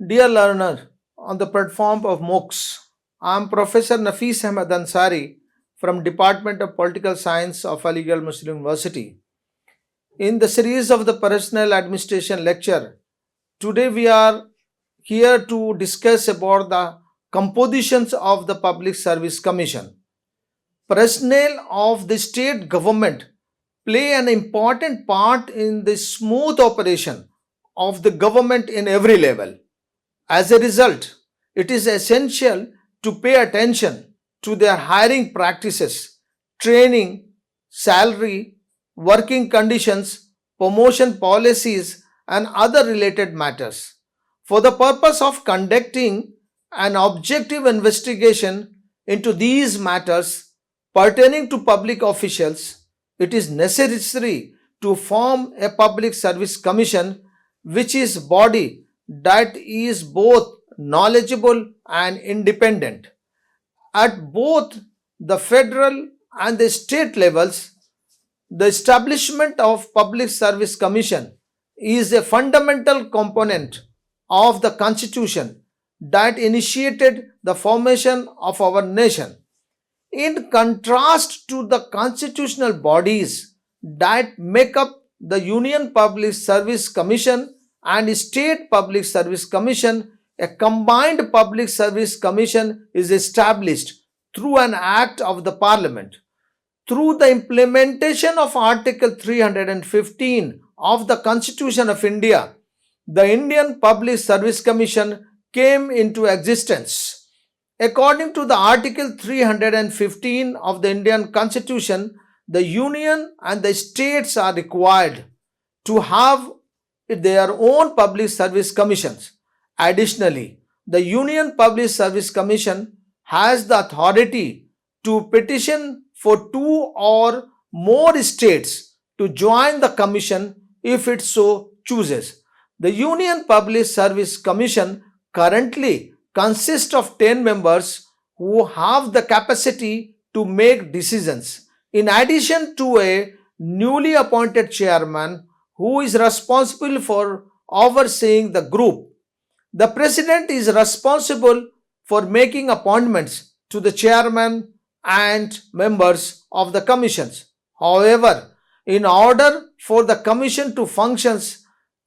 Dear learner, on the platform of MOOCs, I am Professor Nafis Ahmed Ansari from Department of Political Science of Aligarh Muslim University. In the series of the Personal Administration lecture, today we are here to discuss about the compositions of the Public Service Commission. Personnel of the state government play an important part in the smooth operation of the government in every level. As a result, it is essential to pay attention to their hiring practices, training, salary, working conditions, promotion policies, and other related matters. For the purpose of conducting an objective investigation into these matters pertaining to public officials, it is necessary to form a public service commission which is body that is both knowledgeable and independent. At both the federal and the state levels, the establishment of Public Service Commission is a fundamental component of the Constitution that initiated the formation of our nation. In contrast to the constitutional bodies that make up the Union Public Service Commission and State Public Service Commission, a combined Public Service Commission is established through an act of the Parliament. Through the implementation of Article 315 of the Constitution of India, the Indian Public Service Commission came into existence. According to the Article 315 of the Indian Constitution, the Union and the states are required to have their own public service commissions. Additionally, the Union Public Service Commission has the authority to petition for two or more states to join the commission if it so chooses. The Union Public Service Commission currently consists of 10 members who have the capacity to make decisions. In addition to a newly appointed chairman who is responsible for overseeing the group, the president is responsible for making appointments to the chairman and members of the commissions. However, in order for the commission to function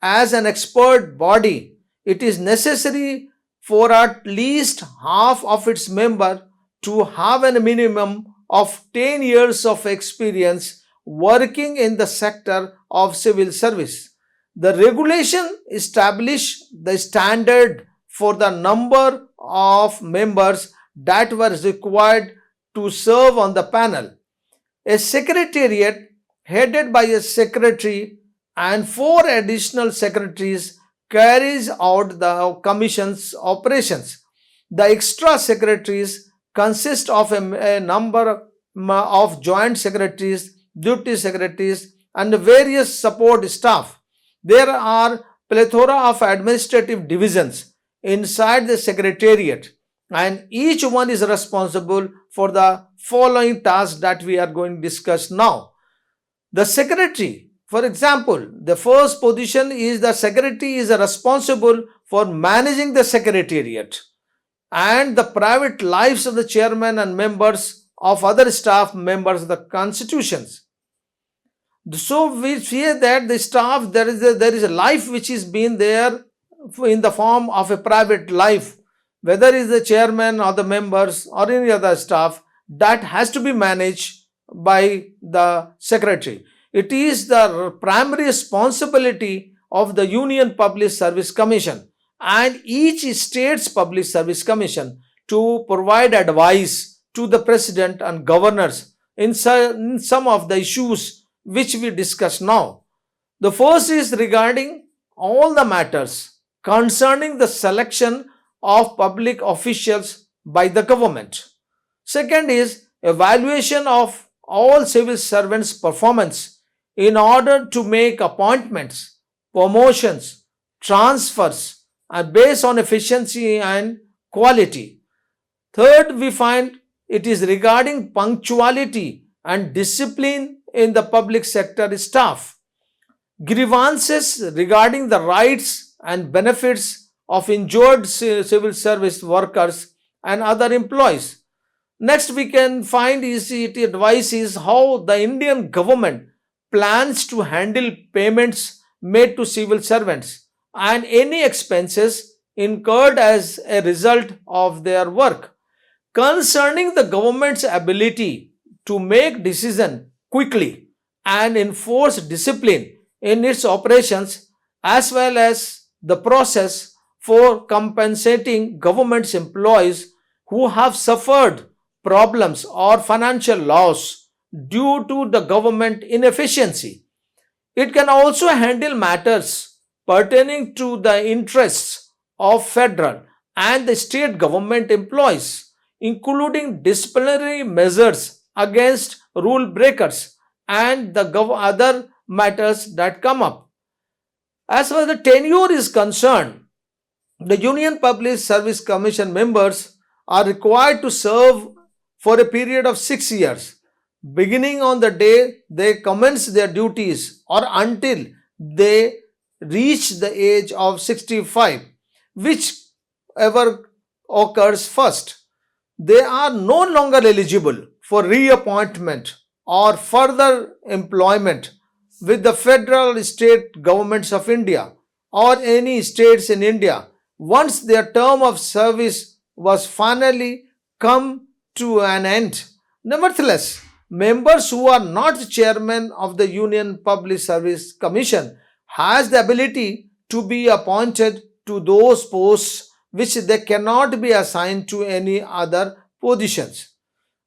as an expert body, it is necessary for at least half of its members to have a minimum of 10 years of experience working in the sector of civil service. The regulation established the standard for the number of members that were required to serve on the panel. A secretariat headed by a secretary and 4 additional secretaries carries out the commission's operations. The extra secretaries consist of a number of joint secretaries, duty secretaries, and various support staff. There are plethora of administrative divisions inside the secretariat, and each one is responsible for the following tasks that we are going to discuss now. The secretary, for example, the first position is the secretary is responsible for managing the secretariat and the private lives of the chairman and members of other staff members of the constitutions. So we see that the staff, there is a life which is being there in the form of a private life, whether it is the chairman or the members or any other staff, that has to be managed by the secretary. It is the primary responsibility of the Union Public Service Commission and each state's Public Service Commission to provide advice to the president and governors in some of the issues which we discuss now. The first is regarding all the matters concerning the selection of public officials by the government. Second is evaluation of all civil servants' performance in order to make appointments, promotions, transfers are based on efficiency and quality. Third, we find it is regarding punctuality and discipline in the public sector staff. Grievances regarding the rights and benefits of injured civil service workers and other employees. Next, we can find it advises how the Indian government plans to handle payments made to civil servants and any expenses incurred as a result of their work. Concerning the government's ability to make decisions quickly and enforce discipline in its operations, as well as the process for compensating government's employees who have suffered problems or financial loss due to the government inefficiency. It can also handle matters pertaining to the interests of federal and the state government employees, including disciplinary measures against rule breakers and the other matters that come up. As far as the tenure is concerned, the Union Public Service Commission members are required to serve for a period of 6 years, beginning on the day they commence their duties or until they reach the age of 65, whichever occurs first. They are no longer eligible for reappointment or further employment with the federal state governments of India or any states in India once their term of service was finally come to an end. Nevertheless, members who are not chairman of the Union Public Service Commission has the ability to be appointed to those posts which they cannot be assigned to any other positions.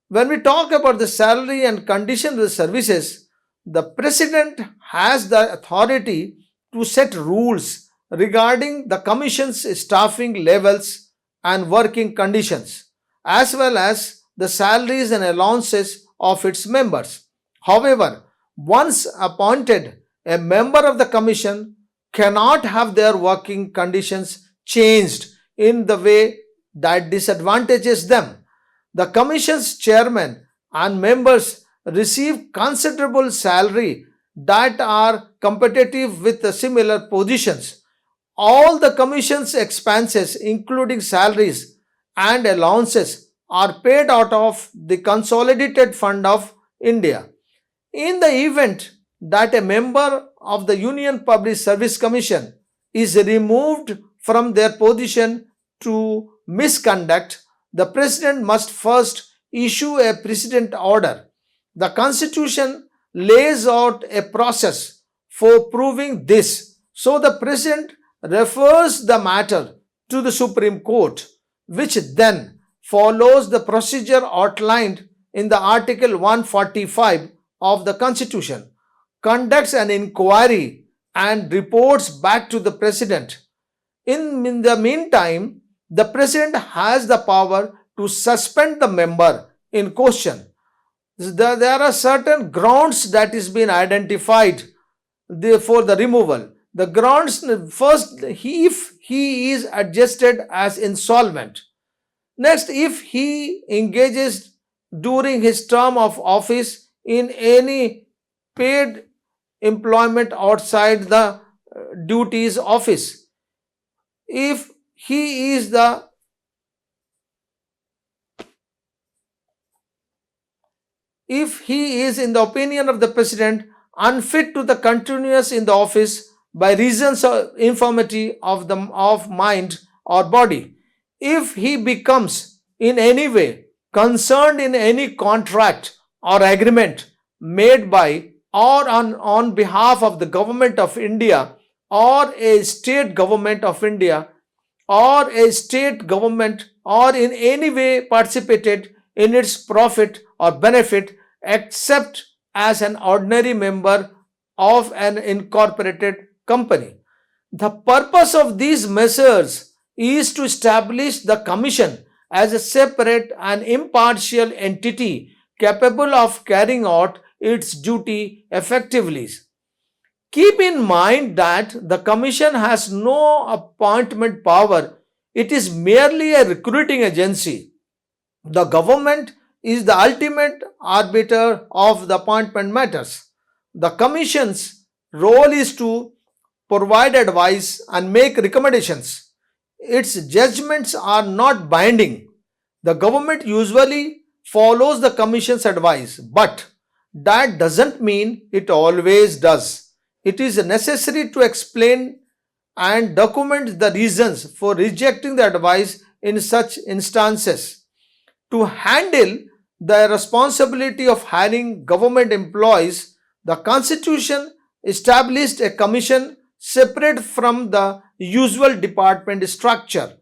When we talk about the salary and condition of the services, the president has the authority to set rules regarding the commission's staffing levels and working conditions, as well as the salaries and allowances of its members. However, once appointed, a member of the commission cannot have their working conditions changed in the way that disadvantages them. The commission's chairman and members receive considerable salary that are competitive with the similar positions. All the commission's expenses, including salaries and allowances, are paid out of the Consolidated Fund of India. In the event that a member of the Union Public Service Commission is removed from their position to misconduct, the president must first issue a precedent order. The constitution lays out a process for proving this. So the president refers the matter to the Supreme Court, which then follows the procedure outlined in the Article 145 of the Constitution, conducts an inquiry and reports back to the president. In the meantime, the president has the power to suspend the member in question. There are certain grounds that is been identified for the removal. The grounds first, if he is adjusted as insolvent. Next, if he engages during his term of office in any paid employment outside the duties office. If he is the if he is in the opinion of the president unfit to the continuous in the office by reasons of infirmity of mind or body, if he becomes in any way concerned in any contract or agreement made by or on behalf of the government of India or a state government of India or a state government or in any way participated in its profit or benefit except as an ordinary member of an incorporated company. The purpose of these measures is to establish the commission as a separate and impartial entity capable of carrying out its duty effectively. Keep in mind that the commission has no appointment power. It is merely a recruiting agency. The government is the ultimate arbiter of the appointment matters. The commission's role is to provide advice and make recommendations. its judgments are not binding. The government usually follows the commission's advice, but that doesn't mean it always does. It is necessary to explain and document the reasons for rejecting the advice in such instances. To handle the responsibility of hiring government employees, the Constitution established a commission separate from the usual department structure.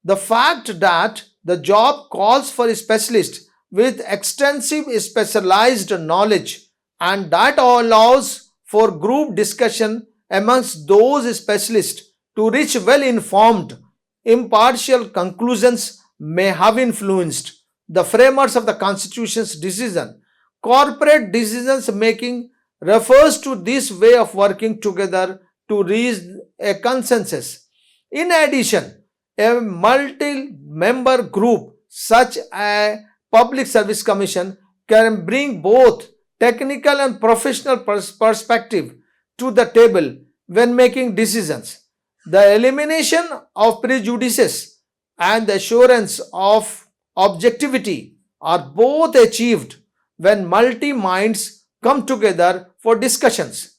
The fact that the job calls for a specialist with extensive specialized knowledge and that allows for group discussion amongst those specialists to reach well informed, impartial conclusions may have influenced the framers of the Constitution's decision. Corporate decisions making refers to this way of working together to reach a consensus. In addition, a multi member group such as Public Service Commission can bring both technical and professional perspective to the table when making decisions. The elimination of prejudices and the assurance of objectivity are both achieved when multi minds come together for discussions.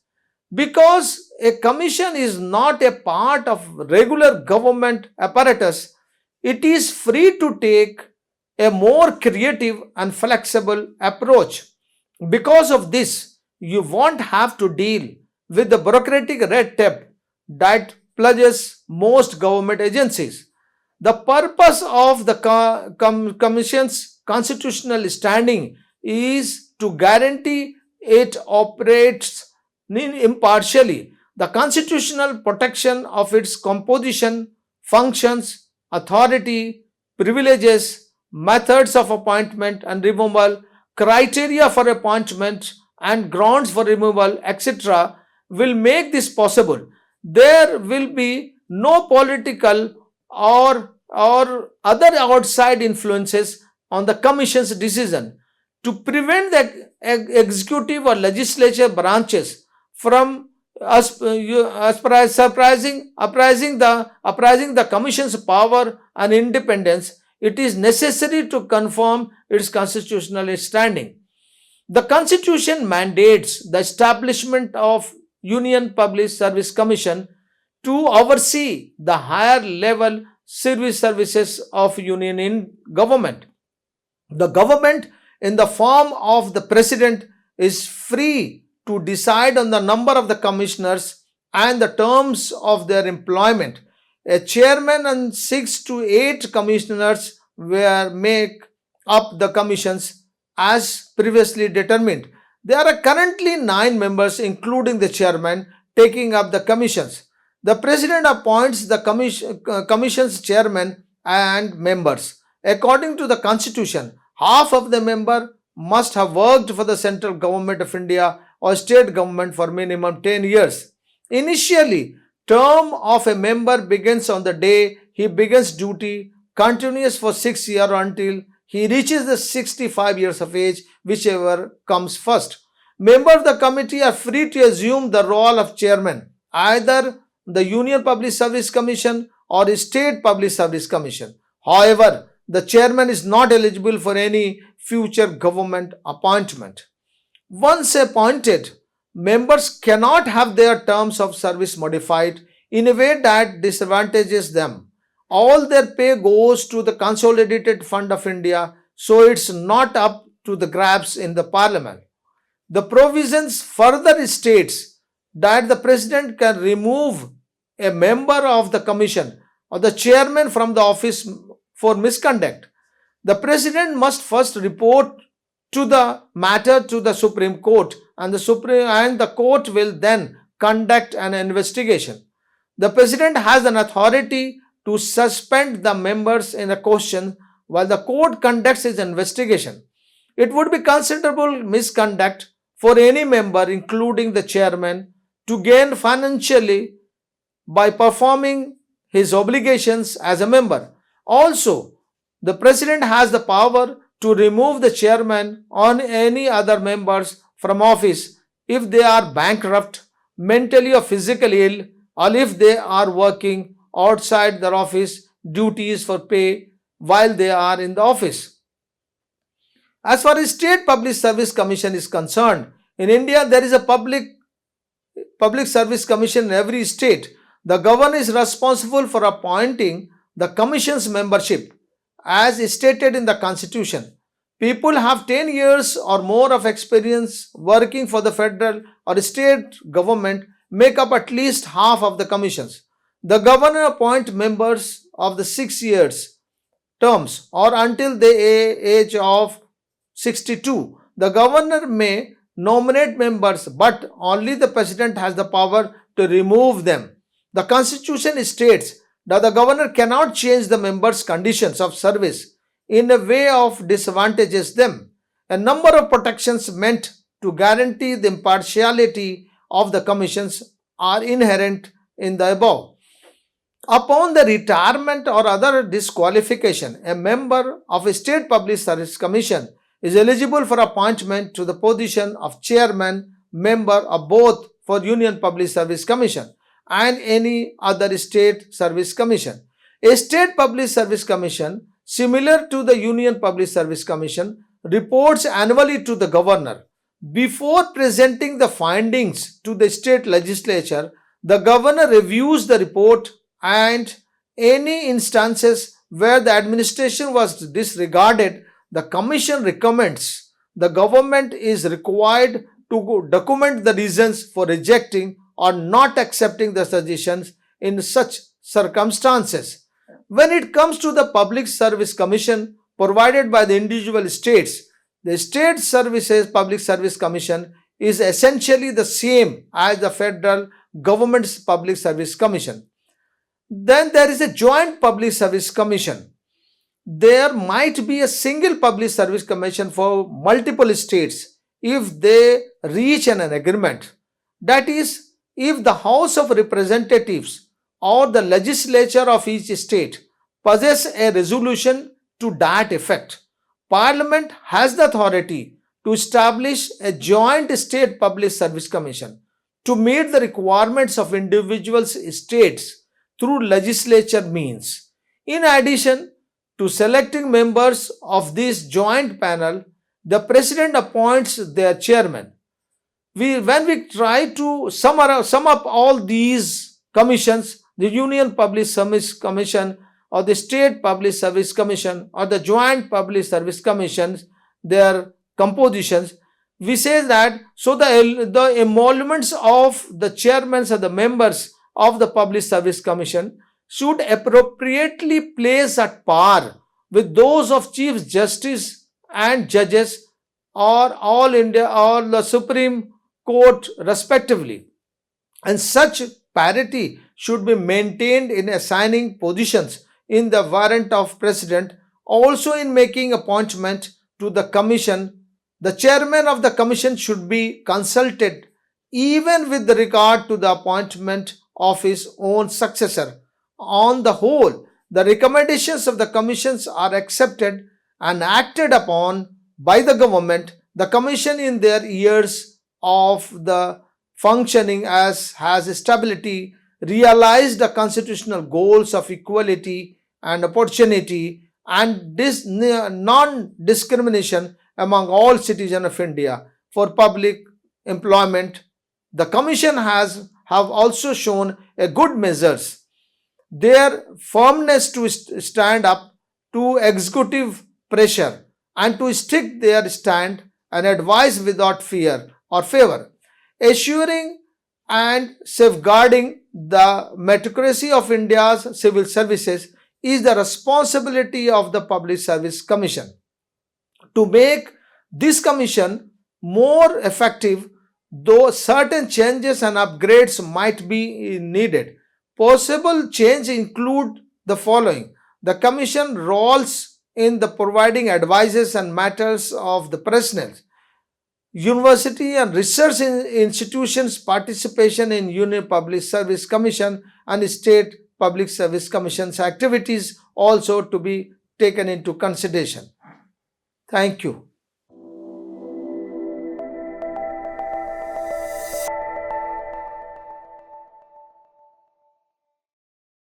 Because a commission is not a part of regular government apparatus, it is free to take a more creative and flexible approach. Because of this, you won't have to deal with the bureaucratic red tape that plagues most government agencies. The purpose of the Commission's constitutional standing is to guarantee it operates impartially. The constitutional protection of its composition, functions, authority, privileges, methods of appointment and removal, criteria for appointment and grounds for removal, etc., will make this possible. There will be no political or other outside influences on the Commission's decision. To prevent the executive or legislature branches from apprising the Commission's power and independence, it is necessary to confirm its constitutional standing. The Constitution mandates the establishment of Union Public Service Commission to oversee the higher level services of union in government. The government in the form of the president is free to decide on the number of the commissioners and the terms of their employment. A chairman and 6 to 8 commissioners will make up the commissions as previously determined. There are currently 9 members, including the chairman, taking up the commissions. The president appoints the commission's chairman and members. According to the constitution, half of the member must have worked for the central government of India or state government for minimum 10 years. Initially, term of a member begins on the day he begins duty, continues for 6 years until he reaches the 65 years of age, whichever comes first. Members of the committee are free to assume the role of chairman, either the Union Public Service Commission or the State Public Service Commission. However, the chairman is not eligible for any future government appointment. Once appointed, members cannot have their terms of service modified in a way that disadvantages them. All their pay goes to the Consolidated Fund of India, so it's not up to the grabs in the parliament. The provisions further states that the president can remove a member of the commission or the chairman from the office for misconduct. The president must first report to the matter to the Supreme Court, and the court will then conduct an investigation. The president has an authority to suspend the members in a question while the court conducts its investigation. It would be considerable misconduct for any member, including the chairman, to gain financially by performing his obligations as a member. Also, the president has the power to remove the chairman or any other members from office if they are bankrupt, mentally or physically ill, or if they are working outside their office duties for pay while they are in the office. As far as State Public Service Commission is concerned, in India there is a Public Service Commission in every state. The governor is responsible for appointing the commission's membership as stated in the constitution. People have 10 years or more of experience working for the federal or state government make up at least half of the commissions. The governor appoints members of the 6 years terms or until the age of 62. The governor may nominate members, but only the president has the power to remove them. The constitution states that the governor cannot change the members' conditions of service in a way of disadvantages them. A number of protections meant to guarantee the impartiality of the commissions are inherent in the above. Upon the retirement or other disqualification, a member of a state public service commission is eligible for appointment to the position of chairman member of both for Union Public Service Commission and any other state service commission. A state public service commission similar to the Union Public Service Commission reports annually to the governor. Before presenting the findings to the state legislature, the governor reviews the report and any instances where the administration was disregarded, the commission recommends the government is required to document the reasons for rejecting or not accepting the suggestions in such circumstances. When it comes to the Public Service Commission provided by the individual states, the State Public Service Commission is essentially the same as the federal government's Public Service Commission. Then there is a Joint Public Service Commission. There might be a single Public Service Commission for multiple states if they reach an agreement. That is, if the House of Representatives or the legislature of each state possess a resolution to that effect. Parliament has the authority to establish a joint state public service commission to meet the requirements of individual states through legislature means. In addition to selecting members of this joint panel, the president appoints their chairman. When we try to sum up all these commissions, the Union Public Service Commission or the State Public Service Commission or the Joint Public Service Commissions, their compositions, we say that so the emoluments of the chairmen or the members of the Public Service Commission should appropriately place at par with those of Chief Justice and judges or All India or the Supreme Court respectively. And such parity should be maintained in assigning positions in the warrant of President, also in making appointment to the Commission. The chairman of the Commission should be consulted even with regard to the appointment of his own successor. On the whole, the recommendations of the Commissions are accepted and acted upon by the government. The Commission in their years of the functioning as has stability, realized the constitutional goals of equality and opportunity and non-discrimination among all citizens of India for public employment. The Commission have also shown a good measures. Their firmness to stand up to executive pressure and to stick their stand and advise without fear or favor, assuring and safeguarding the meritocracy of India's civil services is the responsibility of the Public Service Commission. To make this commission more effective, though certain changes and upgrades might be needed. Possible change include the following: the commission roles in the providing advices and matters of the personnel, university and research institutions participation in Union Public Service Commission and State Public Service Commission's activities also to be taken into consideration. Thank you.